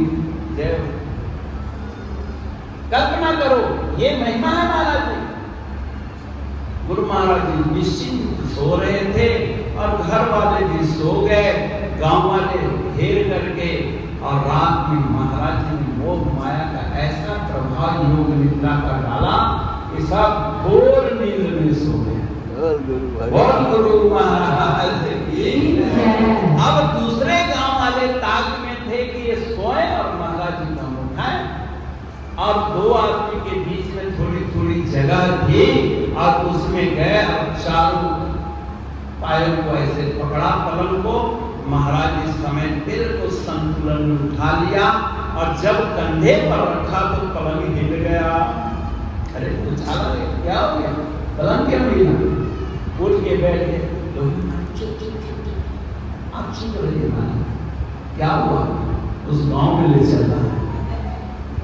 कल्पना करो, ये महिमा है महाराज जी। गुरु महाराज जी निश्चिंत सो रहे थे और घर वाले भी सो गए, गांव वाले घेर करके। और रात में महाराज जी ने मोह माया का ऐसा प्रभाव योग निद्रा का डाला कि सब घोर नींद में सो गए। बोल गुरु महाराज की। अब दूसरे गांव वाले ताक में थे कि ये सोए और महाराज जी का मुंह है, और दो आदमी के बीच में थोड़ी थोड़ी जगह थी, और उसमें गए और चारों पायों को ऐसे पकड़ा पलंग को। महाराज इस समय बिल्कुल संतुलन में उठा लिया, और जब कंधे पर रखा तो पलंग हिल गया। अरे उछाला क्या हो गया, पलंग क्या हुई ना, उठ के बैठ गए। आप चुप रहिए ना, क्या हुआ, उस गांव में ले चलना है।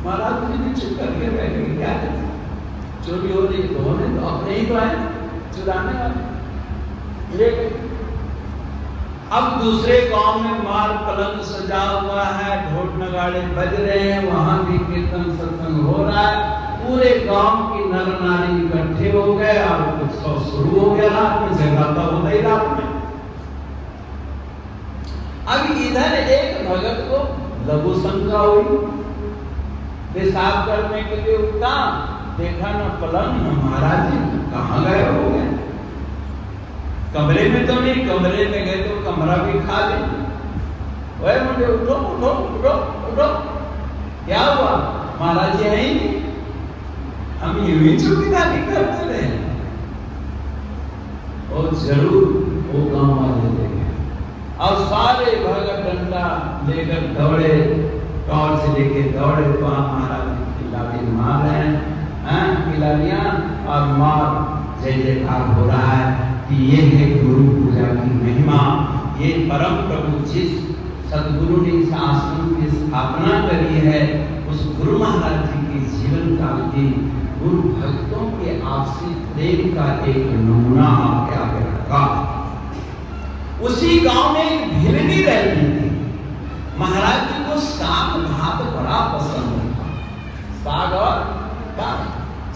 महाराज जी भी चुप करके बैठ गए, क्या करते, चोरी हो रही तो होने तो, अपने ही तो है चुराने वाले, ले गए। अब दूसरे गांव में मार पलंग सजा हुआ है, ढोल नगाड़े बज रहे हैं, वहां भी कीर्तन सत्संग हो रहा है। पूरे गांव की नर नारी इकट्ठे हो गए, और उत्सव शुरू हो गया। रात में जगराता होता ही रात में। अब इधर एक भगत को लघु शंका हुई, पेशाब करने के लिए उठा, देखा न पलंग न महाराज जी, कहाँ गए हो गए। कमरे में तो नहीं, कमरे में गए तो कमरा भी खाली। वह मुझे उठो उठो उठो उठो, क्या हुआ, महाराज जी है ही नहीं, हम यूं ही चौकीदारी करते रहे। और जरूर वो गांव वाले देखे, और सारे भगत डंडा लेकर दौड़े, टॉर्च लेके दौड़े, तो महाराज जी किलाड़ी मार रहे हैं, किलाड़ियां, और मार जय जयकार हो रहा है कि ये है गुरु पूजा की महिमा। ये परम प्रभु जिस सदगुरु ने इस आश्रम की स्थापना करी है, उस गुरु महाराज जी के जीवन काल की गुरु भक्तों के आपसी प्रेम का एक नमूना आपके आगे रखा। उसी गांव में एक भिलनी रहती थी। महाराज जी को साग भात बड़ा पसंद था, साग और भात।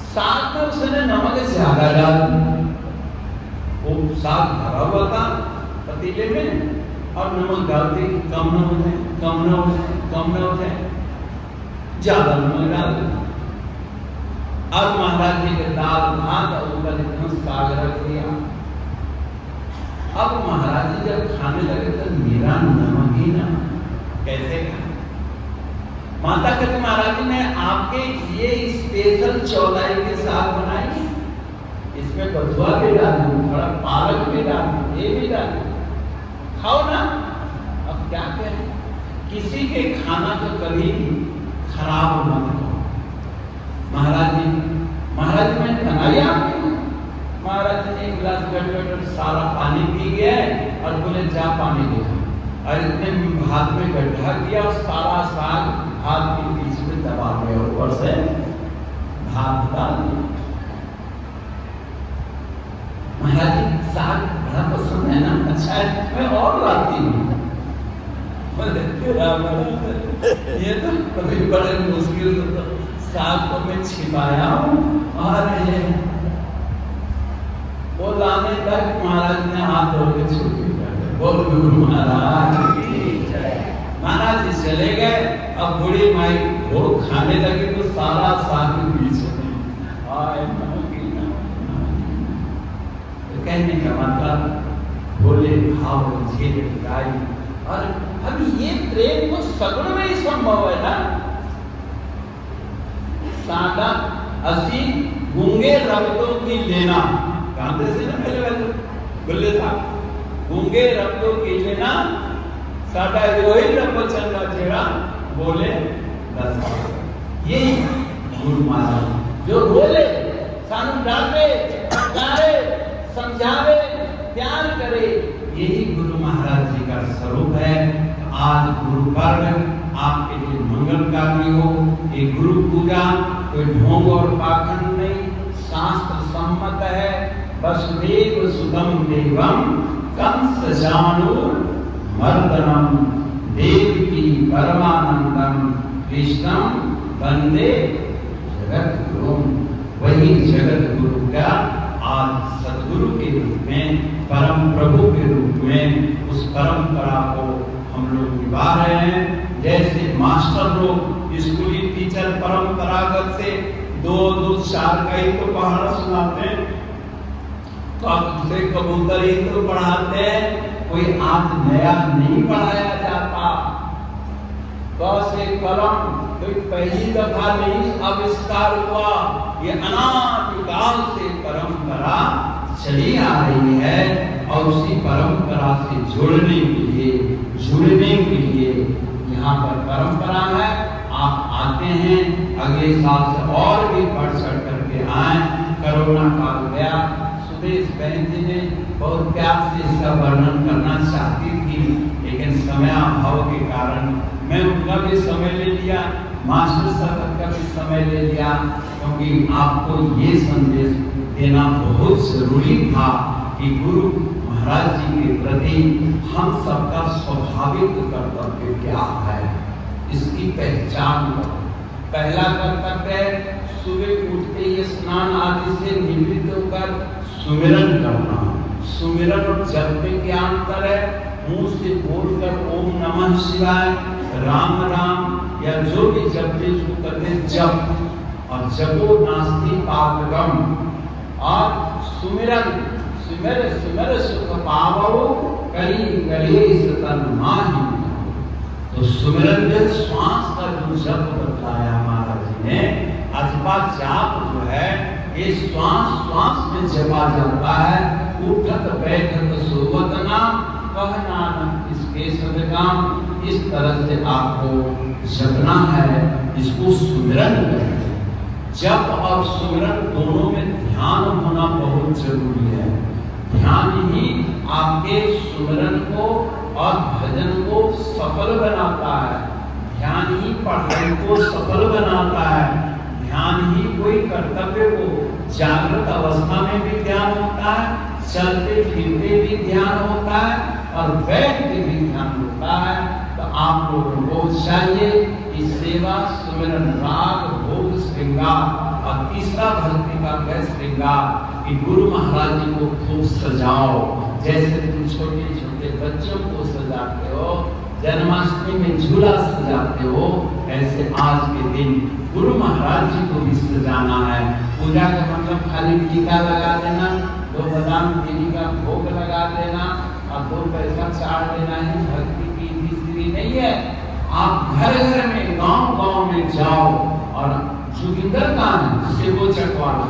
साग में उसने नमक ज्यादा डाल, वो साग भरा हुआ था पतीले में, और नमक डालते कम न हो जाए, कम न हो जाए, कम न हो जाए, ज्यादा नमक डाल दे। और महाराज जी के दाल भात और ऊपर इतना साग रख दिया। अब महाराज जी जब खाने लगे तो मेरा नमक ही ना, कैसे खाए। माता कहती, महाराज जी ने आपके ये स्पेशल चौलाई के साग बनाई, इसमें बथुआ भी डालू, थोड़ा पालक भी डालू, ये भी डालू, खाओ ना। अब क्या करें, किसी के खाना तो कभी खराब मत करो। महाराज जी मैं बनाई आपके, महाराज जी ने एक गिलास गट सारा पानी पी गया और बोले जा पानी दे, और इतने हाथ में गड्ढा किया और सारा साग हाथ के बीच में दबा दिया, ऊपर से भात डाल दिया। महाराज जी साग बड़ा पसंद है ना, अच्छा है, मैं और लाती हूँ। ये तो कभी बड़े मुश्किल साग को मैं छिपाया हूँ, और वो लाने तक महाराज ने हाथ धो के छुट्टी कर दी। बोल गुरु महाराज की जय। महाराज जी चले गए। अब बूढ़ी माई वो खाने लगी तो सारा साग बीच में तो कहने का मतलब भोले भाव झेल गाई। और अब ये प्रेम तो सगुण में ही संभव है ना। सादा असी गूंगे रब्दों की लेना, गाते से ना पहले बोले था, गूंगे रब्दों की लेना साडा रोहित बच्चन का चेहरा बोले 10 ये गुरु महाराज जो बोले सानू डाले डाले समझावे प्यार करे, यही गुरु महाराज जी का स्वरूप है। आज गुरु पर्व आपके लिए मंगलकारी हो। ये गुरु पूजा कोई ढोंग और पाखंड नहीं, शास्त्र सम्मत है। वसुदेव सुतम देवम कंस जानूर मर्दनम देवकी परमानंदम कृष्णम वंदे जगत गुरु। वही जगत गुरु का आज सदगुरु के रूप में, परम प्रभु के रूप में उस परंपरा को हम लोग निभा रहे हैं। जैसे मास्टर लोग स्कूली टीचर परंपरागत से 2-2 4 का ही तो पहाड़ा सुनाते हैं, दूसरे कबूतर ही तो पढ़ाते हैं, कोई आज नया नहीं पढ़ाया जाता। क से कलम कोई पहली दफा नहीं आविष्कार हुआ, ये अनादिकाल से परंपरा चली आ रही है और उसी परंपरा से जुड़ने के लिए यहाँ पर परंपरा है। आप आते हैं, अगले साल से और भी बढ़ चढ़ करके आए। कोरोना काल गया, सुदेश बहन जी ने बहुत प्यार से इसका वर्णन करना चाहती थी, लेकिन समय अभाव के कारण मैं उनका भी समय ले लिया, मास्टर साहब का भी समय ले लिया, क्योंकि आपको ये संदेश देना बहुत जरूरी था कि गुरु महाराज जी के प्रति हम सबका स्वाभाविक कर्तव्य क्या है, इसकी पहचान करो। पहला कर्तव्य सुबह उठते ही स्नान आदि से निवृत्त होकर सुमिरन करना। सुमिरन और जप में क्या अंतर है? मुंह से बोलकर ओम नमः शिवाय, राम राम या जो भी जपते उसको करते जप, और जपो नास्ति पापकम। और सुमिरन सुमिर सुमिर सुख पावो करी करिए सतन माही। तो सुमिरन में श्वास का जो जप बताया महाराज जी ने, अथवा जाप जो है ये श्वास में जपा जाता है। उठत बैठत सोवत नाम कहना इसके सदकाम, इस तरह से आपको जपना है, इसको सुमिरन करें। जप और सुमिरन दोनों में ध्यान होना बहुत जरूरी है। ध्यान ही आपके सुमिरन को और भजन को सफल बनाता है। ध्यान ही पढ़ाई को सफल बनाता है। ध्यान ही कोई कर्तव्य को, जागृत अवस्था में भी ध्यान होता है, चलते फिरते भी ध्यान होता है और बैठ के भी ध्यान होता है। तो आप लोगों को चाहिए कि सेवा, सुमिरन, राग, भोग, श्रृंगार और तीसरा भक्ति का वह श्रृंगार कि गुरु महाराज जी को खूब सजाओ। जैसे तुम छोटे छोटे बच्चों को सजाते हो, जन्माष्टमी में झूला सजाते हो, ऐसे आज के दिन गुरु महाराज जी को भी सजाना है। पूजा का मतलब खाली टीका लगा देना, 2 बादाम चीनी का भोग लगा देना और 2 पैसा चाड़ देना ही भक्ति की तीसरी नहीं है। आप घर घर में, गांव गांव में जाओ और जोगिंदर का से वो चकवाला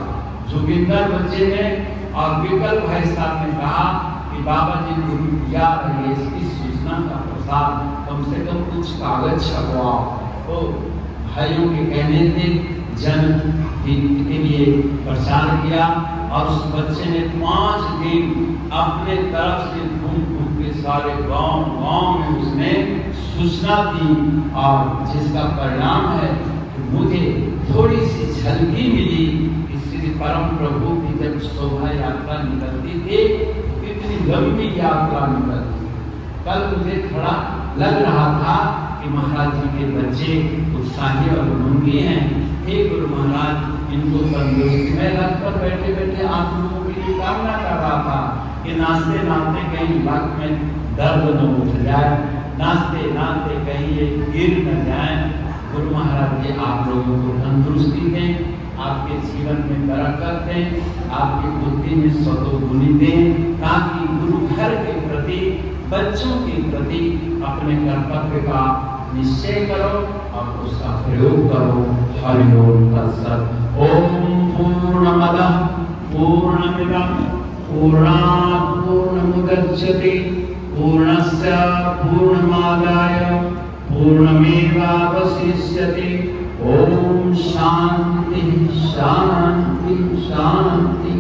जोगिंदर बच्चे ने और विकल भाई साहब ने कहा कि बाबा जी गुरु दिया रही इसकी सूचना का प्रसार, कम से कम कुछ कागज छपवाओ। तो भाइयों के कहने से जन के लिए प्रचार किया और उस बच्चे ने 5 दिन अपने तरफ से घूम के सारे गांव गांव में उसने सूचना दी, और जिसका परिणाम है कि मुझे थोड़ी सी झलकी मिली कि श्री परम प्रभु की जब शोभा यात्रा निकलती थी, कितनी लंबी यात्रा निकलती। कल मुझे थोड़ा लग रहा था कि महाराज जी के बच्चे उत्साही और उमंगी हैं। हे गुरु महाराज, इनको तंदुरुस्ती में रखकर बैठे बैठे आप लोगों के लिए कामना कर रहा था कि नाचते नाचते कहीं लक में दर्द न उठ जाए, नाचते नाचते कहीं ये गिर न जाए। गुरु महाराज जी आप लोगों को तंदुरुस्ती दें, आपके जीवन में बरकत दें, आपकी बुद्धि में सतोगुनी दें, ताकि गुरु घर के प्रति, बच्चों के प्रति अपने कर्तव्य का निश्चय करो और उसका प्रयोग करो। हरि ओम तत्सत। ओम पूर्णमदः पूर्णमिदं पूर्णात् पूर्णमुदच्यते पूर्णस्य पूर्णमादाय पूर्णमेवावशिष्यते। ओम शांति शांति शांति।